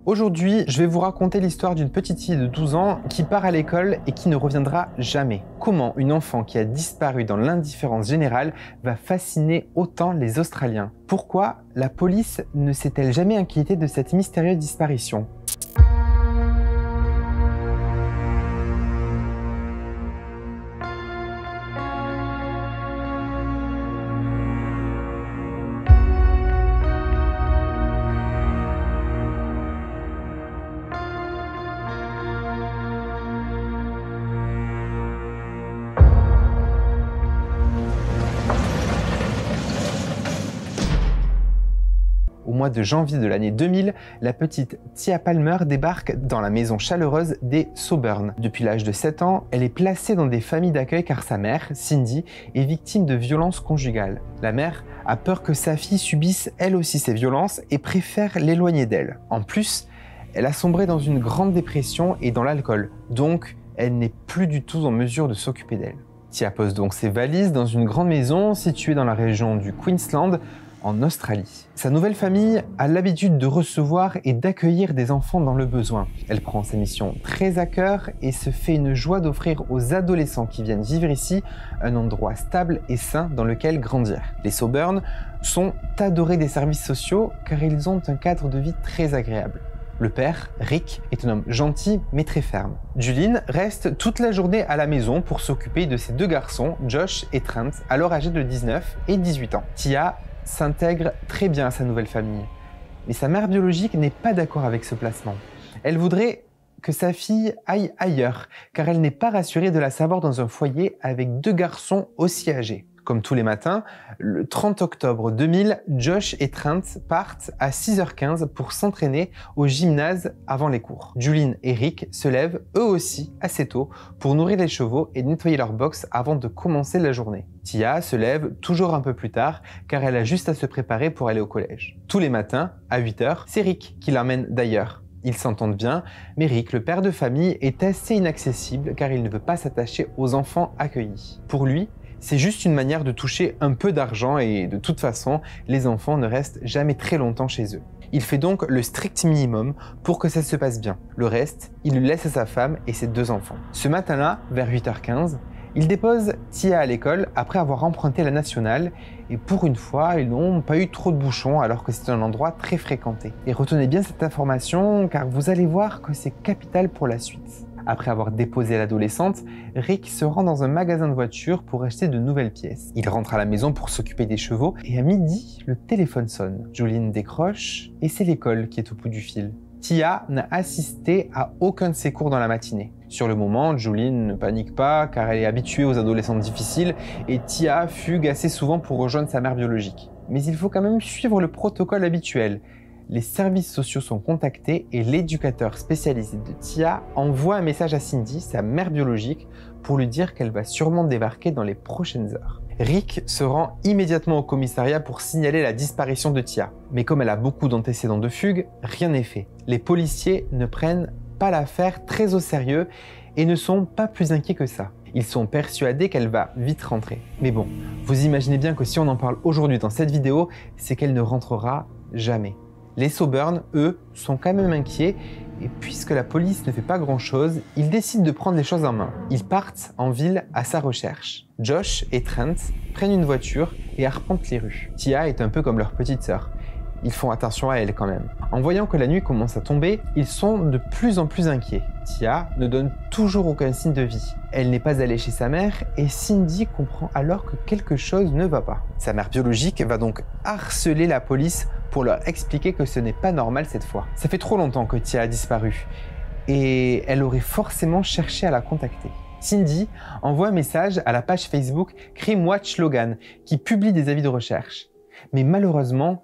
Aujourd'hui, je vais vous raconter l'histoire d'une petite fille de 12 ans qui part à l'école et qui ne reviendra jamais. Comment une enfant qui a disparu dans l'indifférence générale va fasciner autant les Australiens? Pourquoi la police ne s'est-elle jamais inquiétée de cette mystérieuse disparition? Au mois de janvier de l'année 2000, la petite Tia Palmer débarque dans la maison chaleureuse des Sauburn. Depuis l'âge de 7 ans, elle est placée dans des familles d'accueil car sa mère, Cindy, est victime de violences conjugales. La mère a peur que sa fille subisse elle aussi ces violences et préfère l'éloigner d'elle. En plus, elle a sombré dans une grande dépression et dans l'alcool, donc elle n'est plus du tout en mesure de s'occuper d'elle. Tia pose donc ses valises dans une grande maison située dans la région du Queensland, en Australie. Sa nouvelle famille a l'habitude de recevoir et d'accueillir des enfants dans le besoin. Elle prend sa mission très à cœur et se fait une joie d'offrir aux adolescents qui viennent vivre ici un endroit stable et sain dans lequel grandir. Les Sauburn sont adorés des services sociaux car ils ont un cadre de vie très agréable. Le père, Rick, est un homme gentil mais très ferme. Julien reste toute la journée à la maison pour s'occuper de ses deux garçons, Josh et Trent, alors âgés de 19 et 18 ans. Tia s'intègre très bien à sa nouvelle famille. Mais sa mère biologique n'est pas d'accord avec ce placement. Elle voudrait que sa fille aille ailleurs, car elle n'est pas rassurée de la savoir dans un foyer avec deux garçons aussi âgés. Comme tous les matins, le 30 octobre 2000, Josh et Trent partent à 6h15 pour s'entraîner au gymnase avant les cours. Julien et Rick se lèvent eux aussi assez tôt pour nourrir les chevaux et nettoyer leur box avant de commencer la journée. Tia se lève toujours un peu plus tard car elle a juste à se préparer pour aller au collège. Tous les matins, à 8h, c'est Rick qui l'emmène d'ailleurs. Ils s'entendent bien, mais Rick, le père de famille, est assez inaccessible car il ne veut pas s'attacher aux enfants accueillis. Pour lui, c'est juste une manière de toucher un peu d'argent et de toute façon, les enfants ne restent jamais très longtemps chez eux. Il fait donc le strict minimum pour que ça se passe bien. Le reste, il le laisse à sa femme et ses deux enfants. Ce matin-là, vers 8h15, il dépose Tia à l'école après avoir emprunté la nationale et pour une fois, ils n'ont pas eu trop de bouchons alors que c'est un endroit très fréquenté. Et retenez bien cette information car vous allez voir que c'est capital pour la suite. Après avoir déposé l'adolescente, Rick se rend dans un magasin de voitures pour acheter de nouvelles pièces. Il rentre à la maison pour s'occuper des chevaux et à midi, le téléphone sonne. Julien décroche et c'est l'école qui est au bout du fil. Tia n'a assisté à aucun de ses cours dans la matinée. Sur le moment, Julien ne panique pas car elle est habituée aux adolescentes difficiles et Tia fugue assez souvent pour rejoindre sa mère biologique. Mais il faut quand même suivre le protocole habituel. Les services sociaux sont contactés et l'éducateur spécialisé de Tia envoie un message à Cindy, sa mère biologique, pour lui dire qu'elle va sûrement débarquer dans les prochaines heures. Rick se rend immédiatement au commissariat pour signaler la disparition de Tia. Mais comme elle a beaucoup d'antécédents de fugue, rien n'est fait. Les policiers ne prennent pas l'affaire très au sérieux et ne sont pas plus inquiets que ça. Ils sont persuadés qu'elle va vite rentrer. Mais bon, vous imaginez bien que si on en parle aujourd'hui dans cette vidéo, c'est qu'elle ne rentrera jamais. Les Sauburn, eux, sont quand même inquiets et puisque la police ne fait pas grand-chose, ils décident de prendre les choses en main. Ils partent en ville à sa recherche. Josh et Trent prennent une voiture et arpentent les rues. Tia est un peu comme leur petite sœur. Ils font attention à elle quand même. En voyant que la nuit commence à tomber, ils sont de plus en plus inquiets. Tia ne donne toujours aucun signe de vie. Elle n'est pas allée chez sa mère et Cindy comprend alors que quelque chose ne va pas. Sa mère biologique va donc harceler la police pour leur expliquer que ce n'est pas normal cette fois. Ça fait trop longtemps que Tia a disparu et elle aurait forcément cherché à la contacter. Cindy envoie un message à la page Facebook Crime Watch Logan qui publie des avis de recherche. Mais malheureusement,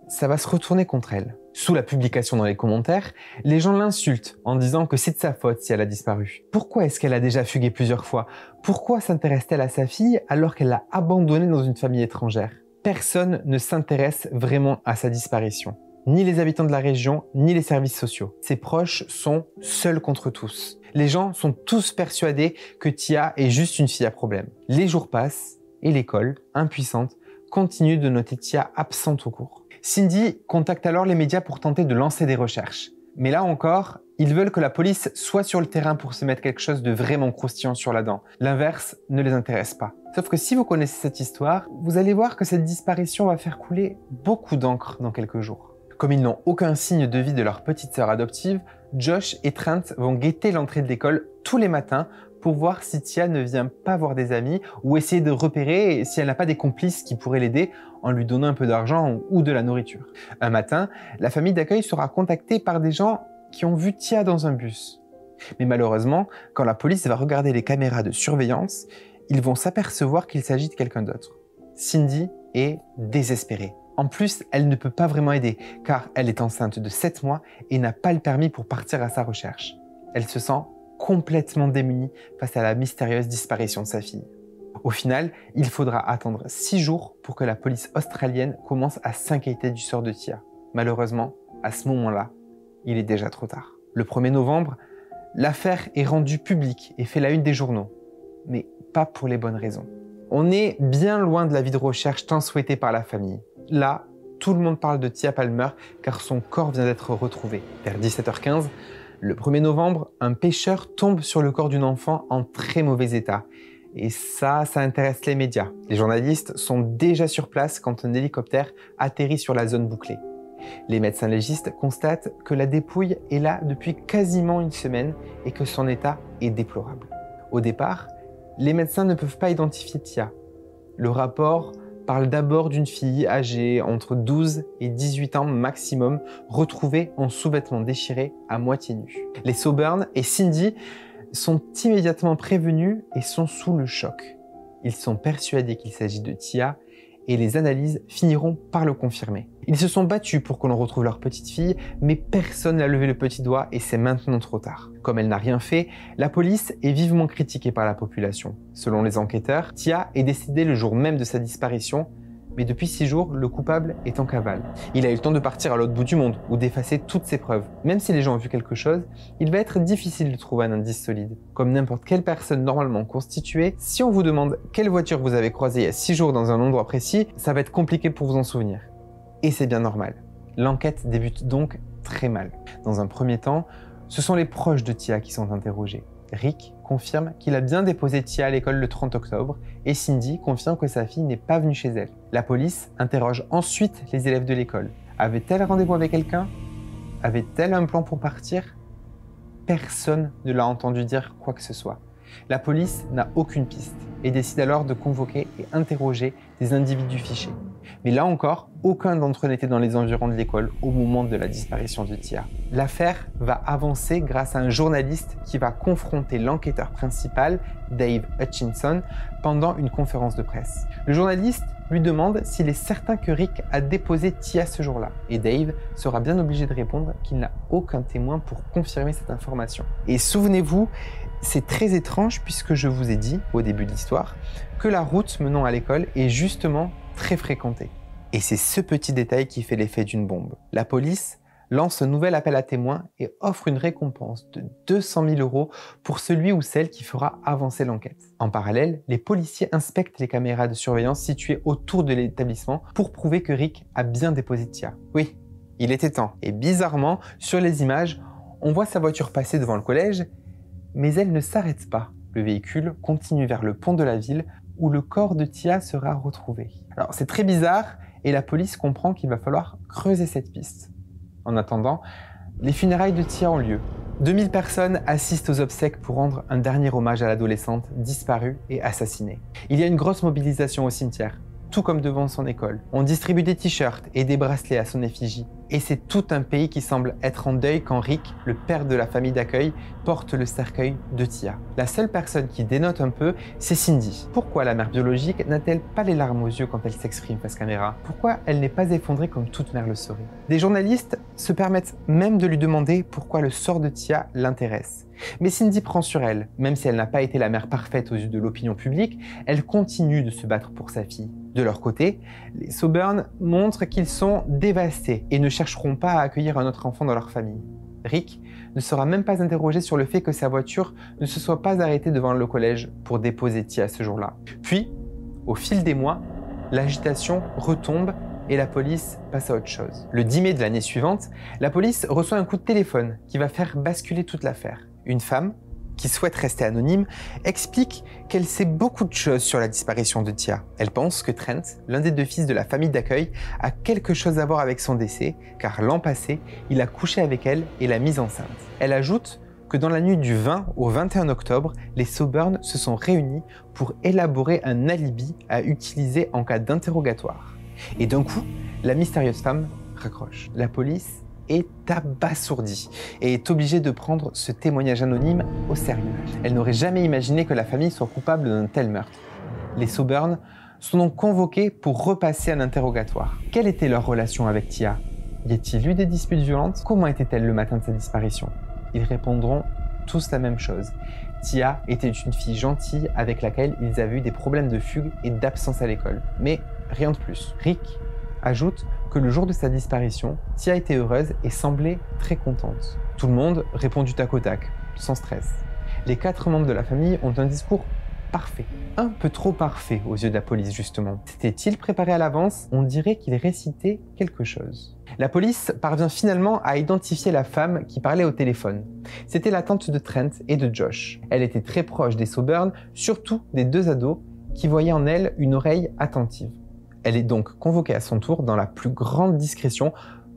ça va se retourner contre elle. Sous la publication dans les commentaires, les gens l'insultent en disant que c'est de sa faute si elle a disparu. Pourquoi est-ce qu'elle a déjà fugué plusieurs fois? Pourquoi s'intéresse-t-elle à sa fille alors qu'elle l'a abandonnée dans une famille étrangère? Personne ne s'intéresse vraiment à sa disparition. Ni les habitants de la région, ni les services sociaux. Ses proches sont seuls contre tous. Les gens sont tous persuadés que Tia est juste une fille à problème. Les jours passent et l'école, impuissante, continue de noter Tia absente au cours. Cindy contacte alors les médias pour tenter de lancer des recherches. Mais là encore, ils veulent que la police soit sur le terrain pour se mettre quelque chose de vraiment croustillant sur la dent. L'inverse ne les intéresse pas. Sauf que si vous connaissez cette histoire, vous allez voir que cette disparition va faire couler beaucoup d'encre dans quelques jours. Comme ils n'ont aucun signe de vie de leur petite sœur adoptive, Josh et Trent vont guetter l'entrée de l'école tous les matins pour voir si Tia ne vient pas voir des amis ou essayer de repérer si elle n'a pas des complices qui pourraient l'aider en lui donnant un peu d'argent ou de la nourriture. Un matin, la famille d'accueil sera contactée par des gens qui ont vu Tia dans un bus. Mais malheureusement, quand la police va regarder les caméras de surveillance, ils vont s'apercevoir qu'il s'agit de quelqu'un d'autre. Cindy est désespérée. En plus, elle ne peut pas vraiment aider car elle est enceinte de 7 mois et n'a pas le permis pour partir à sa recherche. Elle se sent complètement démunie face à la mystérieuse disparition de sa fille. Au final, il faudra attendre 6 jours pour que la police australienne commence à s'inquiéter du sort de Tia. Malheureusement, à ce moment-là, il est déjà trop tard. Le 1er novembre, l'affaire est rendue publique et fait la une des journaux. Mais pas pour les bonnes raisons. On est bien loin de la vie de recherche tant souhaitée par la famille. Là, tout le monde parle de Tia Palmer car son corps vient d'être retrouvé. Vers 17h15, le 1er novembre, un pêcheur tombe sur le corps d'une enfant en très mauvais état. Et ça intéresse les médias. Les journalistes sont déjà sur place quand un hélicoptère atterrit sur la zone bouclée. Les médecins légistes constatent que la dépouille est là depuis quasiment une semaine et que son état est déplorable. Au départ, les médecins ne peuvent pas identifier Tia. Le rapport parle d'abord d'une fille âgée entre 12 et 18 ans maximum, retrouvée en sous-vêtements déchirés à moitié nus. Les Soburn et Cindy sont immédiatement prévenus et sont sous le choc. Ils sont persuadés qu'il s'agit de Tia et les analyses finiront par le confirmer. Ils se sont battus pour que l'on retrouve leur petite fille, mais personne n'a levé le petit doigt et c'est maintenant trop tard. Comme elle n'a rien fait, la police est vivement critiquée par la population. Selon les enquêteurs, Tia est décédée le jour même de sa disparition, mais depuis 6 jours, le coupable est en cavale. Il a eu le temps de partir à l'autre bout du monde ou d'effacer toutes ses preuves. Même si les gens ont vu quelque chose, il va être difficile de trouver un indice solide. Comme n'importe quelle personne normalement constituée, si on vous demande quelle voiture vous avez croisée il y a 6 jours dans un endroit précis, ça va être compliqué pour vous en souvenir. Et c'est bien normal. L'enquête débute donc très mal. Dans un premier temps, ce sont les proches de Tia qui sont interrogés. Rick confirme qu'il a bien déposé Tia à l'école le 30 octobre et Cindy confirme que sa fille n'est pas venue chez elle. La police interroge ensuite les élèves de l'école. Avait-elle rendez-vous avec quelqu'un? Avait-elle un plan pour partir? Personne ne l'a entendu dire quoi que ce soit. La police n'a aucune piste et décide alors de convoquer et interroger des individus fichés. Mais là encore, aucun d'entre eux n'était dans les environs de l'école au moment de la disparition de Tia. L'affaire va avancer grâce à un journaliste qui va confronter l'enquêteur principal, Dave Hutchinson, pendant une conférence de presse. Le journaliste lui demande s'il est certain que Rick a déposé Tia ce jour-là. Et Dave sera bien obligé de répondre qu'il n'a aucun témoin pour confirmer cette information. Et souvenez-vous, c'est très étrange puisque je vous ai dit, au début de l'histoire, que la route menant à l'école est justement très fréquentée. Et c'est ce petit détail qui fait l'effet d'une bombe. La police lance un nouvel appel à témoins et offre une récompense de 200 000 € pour celui ou celle qui fera avancer l'enquête. En parallèle, les policiers inspectent les caméras de surveillance situées autour de l'établissement pour prouver que Rick a bien déposé Tia. Oui, il était temps. Et bizarrement, sur les images, on voit sa voiture passer devant le collège, mais elle ne s'arrête pas. Le véhicule continue vers le pont de la ville où le corps de Tia sera retrouvé. Alors c'est très bizarre et la police comprend qu'il va falloir creuser cette piste. En attendant, les funérailles de Tia ont lieu. 2000 personnes assistent aux obsèques pour rendre un dernier hommage à l'adolescente disparue et assassinée. Il y a une grosse mobilisation au cimetière, tout comme devant son école. On distribue des t-shirts et des bracelets à son effigie. Et c'est tout un pays qui semble être en deuil quand Rick, le père de la famille d'accueil, porte le cercueil de Tia. La seule personne qui dénote un peu, c'est Cindy. Pourquoi la mère biologique n'a-t-elle pas les larmes aux yeux quand elle s'exprime face caméra? Pourquoi elle n'est pas effondrée comme toute mère le serait? Des journalistes se permettent même de lui demander pourquoi le sort de Tia l'intéresse. Mais Cindy prend sur elle. Même si elle n'a pas été la mère parfaite aux yeux de l'opinion publique, elle continue de se battre pour sa fille. De leur côté, les Soburn montrent qu'ils sont dévastés et ne chercheront pas à accueillir un autre enfant dans leur famille. Rick ne sera même pas interrogé sur le fait que sa voiture ne se soit pas arrêtée devant le collège pour déposer Tia ce jour-là. Puis, au fil des mois, l'agitation retombe et la police passe à autre chose. Le 10 mai de l'année suivante, la police reçoit un coup de téléphone qui va faire basculer toute l'affaire. Une femme, qui souhaite rester anonyme, explique qu'elle sait beaucoup de choses sur la disparition de Tia. Elle pense que Trent, l'un des 2 fils de la famille d'accueil, a quelque chose à voir avec son décès, car l'an passé, il a couché avec elle et l'a mise enceinte. Elle ajoute que dans la nuit du 20 au 21 octobre, les Soburn se sont réunis pour élaborer un alibi à utiliser en cas d'interrogatoire. Et d'un coup, la mystérieuse femme raccroche. La police est abasourdie et est obligée de prendre ce témoignage anonyme au sérieux. Elle n'aurait jamais imaginé que la famille soit coupable d'un tel meurtre. Les Soburn sont donc convoqués pour repasser un interrogatoire. Quelle était leur relation avec Tia? Y a-t-il eu des disputes violentes? Comment était-elle le matin de sa disparition? Ils répondront tous la même chose. Tia était une fille gentille avec laquelle ils avaient eu des problèmes de fugue et d'absence à l'école. Mais rien de plus. Rick ajoute que le jour de sa disparition, Tia était heureuse et semblait très contente. Tout le monde répond du tac au tac, sans stress. Les 4 membres de la famille ont un discours parfait. Un peu trop parfait aux yeux de la police justement. S'était-il préparé à l'avance? On dirait qu'il récitait quelque chose. La police parvient finalement à identifier la femme qui parlait au téléphone. C'était la tante de Trent et de Josh. Elle était très proche des Soburn, surtout des 2 ados qui voyaient en elle une oreille attentive. Elle est donc convoquée à son tour dans la plus grande discrétion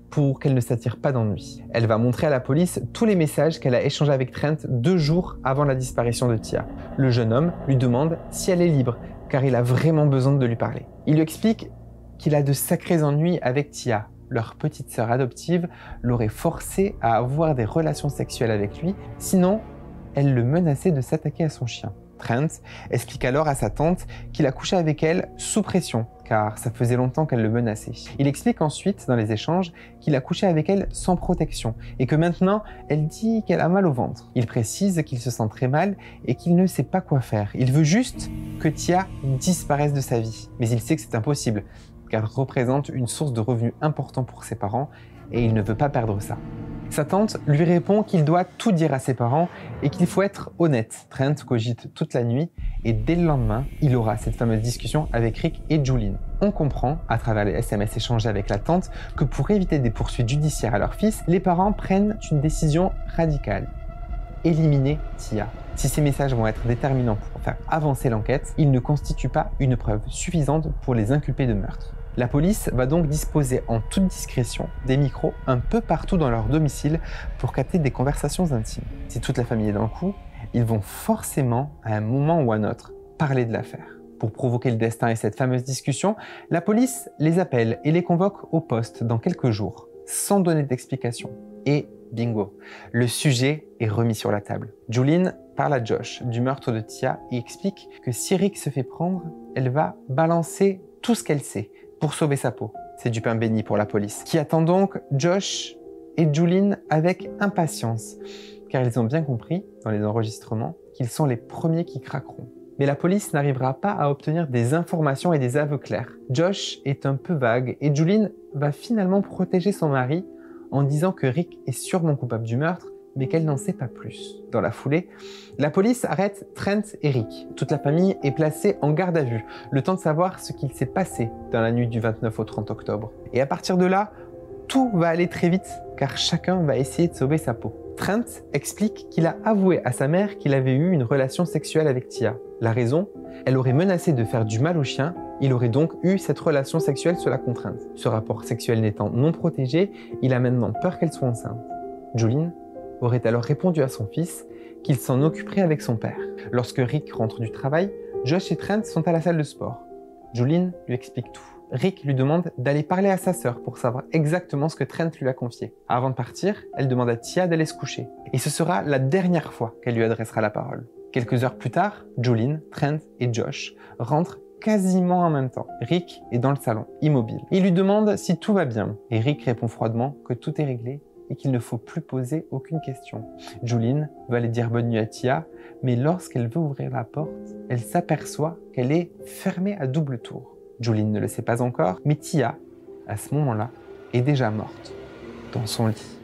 pour qu'elle ne s'attire pas d'ennui. Elle va montrer à la police tous les messages qu'elle a échangés avec Trent 2 jours avant la disparition de Tia. Le jeune homme lui demande si elle est libre, car il a vraiment besoin de lui parler. Il lui explique qu'il a de sacrés ennuis avec Tia. Leur petite sœur adoptive l'aurait forcé à avoir des relations sexuelles avec lui, sinon elle le menaçait de s'attaquer à son chien. Trent explique alors à sa tante qu'il a couché avec elle sous pression, car ça faisait longtemps qu'elle le menaçait. Il explique ensuite, dans les échanges, qu'il a couché avec elle sans protection, et que maintenant, elle dit qu'elle a mal au ventre. Il précise qu'il se sent très mal et qu'il ne sait pas quoi faire. Il veut juste que Tia disparaisse de sa vie. Mais il sait que c'est impossible, car elle représente une source de revenus important pour ses parents, et il ne veut pas perdre ça. Sa tante lui répond qu'il doit tout dire à ses parents et qu'il faut être honnête. Trent cogite toute la nuit et dès le lendemain, il aura cette fameuse discussion avec Rick et Julien. On comprend, à travers les SMS échangés avec la tante, que pour éviter des poursuites judiciaires à leur fils, les parents prennent une décision radicale. Éliminer Tia. Si ces messages vont être déterminants pour faire avancer l'enquête, ils ne constituent pas une preuve suffisante pour les inculper de meurtre. La police va donc disposer en toute discrétion des micros un peu partout dans leur domicile pour capter des conversations intimes. Si toute la famille est dans le coup, ils vont forcément, à un moment ou à un autre, parler de l'affaire. Pour provoquer le destin et cette fameuse discussion, la police les appelle et les convoque au poste dans quelques jours, sans donner d'explication. Et bingo, le sujet est remis sur la table. Julien parle à Josh du meurtre de Tia et explique que si Rick se fait prendre, elle va balancer tout ce qu'elle sait pour sauver sa peau. C'est du pain béni pour la police, qui attend donc Josh et Julien avec impatience, car ils ont bien compris, dans les enregistrements, qu'ils sont les premiers qui craqueront. Mais la police n'arrivera pas à obtenir des informations et des aveux clairs. Josh est un peu vague et Julien va finalement protéger son mari en disant que Rick est sûrement coupable du meurtre, mais qu'elle n'en sait pas plus. Dans la foulée, la police arrête Trent et Rick. Toute la famille est placée en garde à vue, le temps de savoir ce qu'il s'est passé dans la nuit du 29 au 30 octobre. Et à partir de là, tout va aller très vite, car chacun va essayer de sauver sa peau. Trent explique qu'il a avoué à sa mère qu'il avait eu une relation sexuelle avec Tia. La raison, elle aurait menacé de faire du mal au chien, il aurait donc eu cette relation sexuelle sous la contrainte. Ce rapport sexuel n'étant non protégé, il a maintenant peur qu'elle soit enceinte. Julien aurait alors répondu à son fils qu'il s'en occuperait avec son père. Lorsque Rick rentre du travail, Josh et Trent sont à la salle de sport. Julien lui explique tout. Rick lui demande d'aller parler à sa sœur pour savoir exactement ce que Trent lui a confié. Avant de partir, elle demande à Tia d'aller se coucher. Et ce sera la dernière fois qu'elle lui adressera la parole. Quelques heures plus tard, Julien, Trent et Josh rentrent quasiment en même temps. Rick est dans le salon, immobile. Il lui demande si tout va bien. Et Rick répond froidement que tout est réglé et qu'il ne faut plus poser aucune question. Julien va aller dire bonne nuit à Tia, mais lorsqu'elle veut ouvrir la porte, elle s'aperçoit qu'elle est fermée à double tour. Julien ne le sait pas encore, mais Tia, à ce moment-là, est déjà morte, dans son lit.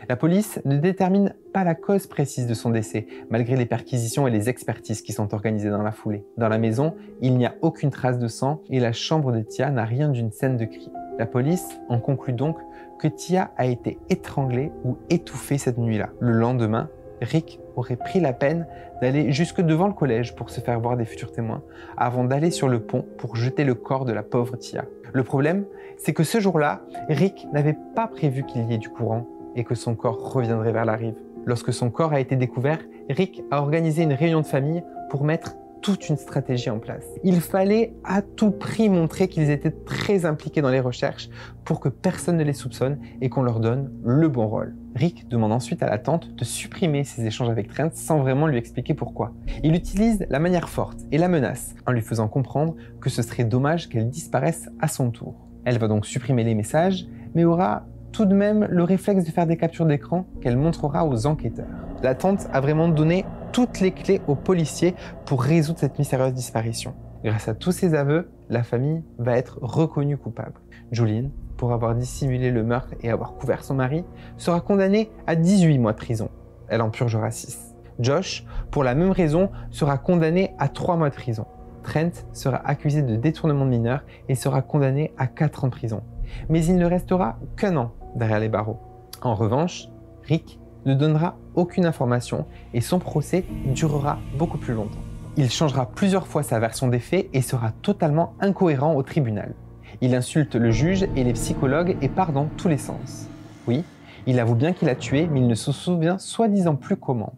La police ne détermine pas la cause précise de son décès, malgré les perquisitions et les expertises qui sont organisées dans la foulée. Dans la maison, il n'y a aucune trace de sang et la chambre de Tia n'a rien d'une scène de crime. La police en conclut donc que Tia a été étranglée ou étouffée cette nuit-là. Le lendemain, Rick aurait pris la peine d'aller jusque devant le collège pour se faire voir des futurs témoins, avant d'aller sur le pont pour jeter le corps de la pauvre Tia. Le problème, c'est que ce jour-là, Rick n'avait pas prévu qu'il y ait du courant et que son corps reviendrait vers la rive. Lorsque son corps a été découvert, Rick a organisé une réunion de famille pour mettre toute une stratégie en place. Il fallait à tout prix montrer qu'ils étaient très impliqués dans les recherches pour que personne ne les soupçonne et qu'on leur donne le bon rôle. Rick demande ensuite à la tante de supprimer ses échanges avec Trent sans vraiment lui expliquer pourquoi. Il utilise la manière forte et la menace en lui faisant comprendre que ce serait dommage qu'elle disparaisse à son tour. Elle va donc supprimer les messages, mais aura tout de même le réflexe de faire des captures d'écran qu'elle montrera aux enquêteurs. La tante a vraiment donné toutes les clés aux policiers pour résoudre cette mystérieuse disparition. Grâce à tous ces aveux, la famille va être reconnue coupable. Julian, pour avoir dissimulé le meurtre et avoir couvert son mari, sera condamnée à 18 mois de prison. Elle en purgera 6. Josh, pour la même raison, sera condamné à 3 mois de prison. Trent sera accusé de détournement de mineurs et sera condamné à 4 ans de prison. Mais il ne restera qu'un an derrière les barreaux. En revanche, Rick ne donnera aucune information et son procès durera beaucoup plus longtemps. Il changera plusieurs fois sa version des faits et sera totalement incohérent au tribunal. Il insulte le juge et les psychologues et part dans tous les sens. Oui, il avoue bien qu'il a tué, mais il ne se souvient soi-disant plus comment.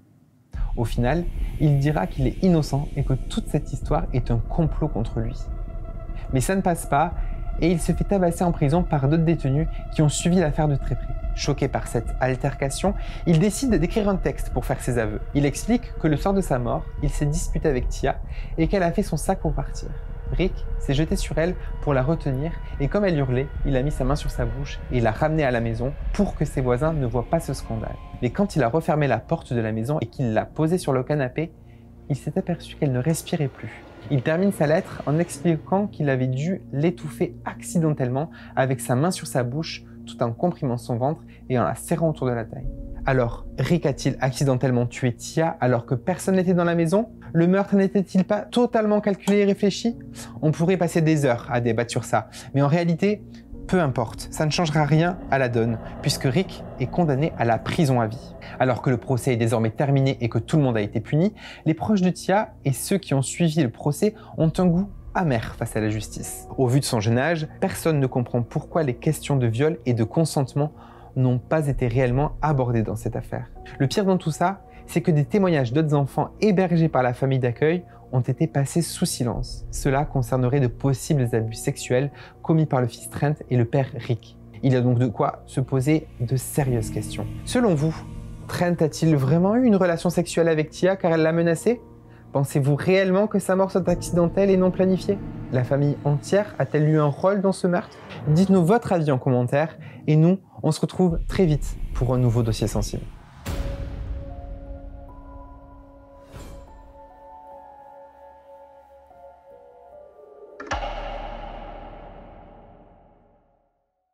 Au final, il dira qu'il est innocent et que toute cette histoire est un complot contre lui. Mais ça ne passe pas et il se fait tabasser en prison par d'autres détenus qui ont suivi l'affaire de très près. Choqué par cette altercation, il décide d'écrire un texte pour faire ses aveux. Il explique que le soir de sa mort, il s'est disputé avec Tia et qu'elle a fait son sac pour partir. Rick s'est jeté sur elle pour la retenir et comme elle hurlait, il a mis sa main sur sa bouche et l'a ramenée à la maison pour que ses voisins ne voient pas ce scandale. Mais quand il a refermé la porte de la maison et qu'il l'a posée sur le canapé, il s'est aperçu qu'elle ne respirait plus. Il termine sa lettre en expliquant qu'il avait dû l'étouffer accidentellement avec sa main sur sa bouche tout en comprimant son ventre et en la serrant autour de la taille. Alors, Rick a-t-il accidentellement tué Tia alors que personne n'était dans la maison? Le meurtre n'était-il pas totalement calculé et réfléchi? On pourrait passer des heures à débattre sur ça, mais en réalité, peu importe, ça ne changera rien à la donne, puisque Rick est condamné à la prison à vie. Alors que le procès est désormais terminé et que tout le monde a été puni, les proches de Tia et ceux qui ont suivi le procès ont un goût amer face à la justice. Au vu de son jeune âge, personne ne comprend pourquoi les questions de viol et de consentement n'ont pas été réellement abordées dans cette affaire. Le pire dans tout ça, c'est que des témoignages d'autres enfants hébergés par la famille d'accueil ont été passés sous silence. Cela concernerait de possibles abus sexuels commis par le fils Trent et le père Rick. Il y a donc de quoi se poser de sérieuses questions. Selon vous, Trent a-t-il vraiment eu une relation sexuelle avec Tia car elle l'a menacé? Pensez-vous réellement que sa mort soit accidentelle et non planifiée? La famille entière a-t-elle eu un rôle dans ce meurtre? Dites-nous votre avis en commentaire et nous, on se retrouve très vite pour un nouveau dossier sensible.